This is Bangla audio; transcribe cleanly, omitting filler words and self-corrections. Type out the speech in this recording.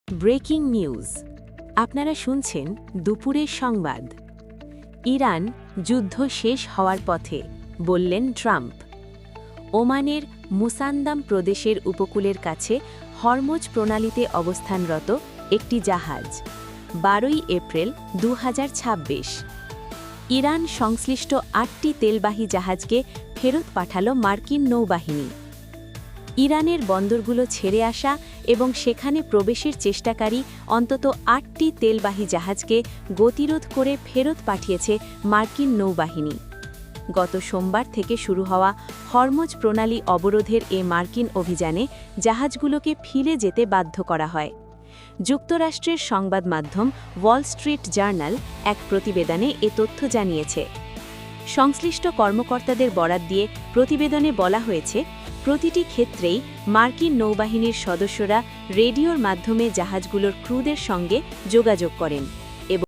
Breaking news. আপনারা শুনছেন দুপুরের সংবাদ। ইরান যুদ্ধ শেষ হওয়ার পথে, বললেন ট্রাম্প। ওমানের মুসান্দাম প্রদেশের উপকূলের কাছে হরমুজ প্রণালীতে অবস্থানরত একটি জাহাজ 12 এপ্রিল 2026। ইরান সংশ্লিষ্ট 8টি তেলবাহী জাহাজকে ফেরত পাঠাল মার্কিন নৌবাহিনী। ইরানের বন্দরগুলো ছেড়ে আসা এবং সেখানে প্রবেশের চেষ্টাকারী অন্তত 8টি তেলবাহী জাহাজকে গতিরোধ করে ফেরত পাঠিয়েছে মার্কিন নৌবাহিনী। গত সোমবার থেকে শুরু হওয়া হরমুজ প্রণালী অবরোধের এ মার্কিন অভিযানে জাহাজগুলোকে ফিরে যেতে বাধ্য করা হয়। যুক্তরাষ্ট্রের সংবাদ মাধ্যম ওয়াল স্ট্রিট জার্নাল এক প্রতিবেদনে এ তথ্য জানিয়েছে। সংশ্লিষ্ট কর্মকর্তাদের বরাত দিয়ে প্রতিবেদনে বলা হয়েছে, প্রতিটি ক্ষেত্রেই মার্কিন নৌবাহিনীর সদস্যরা রেডিওর মাধ্যমে জাহাজগুলোর ক্রুদের সঙ্গে যোগাযোগ করেন।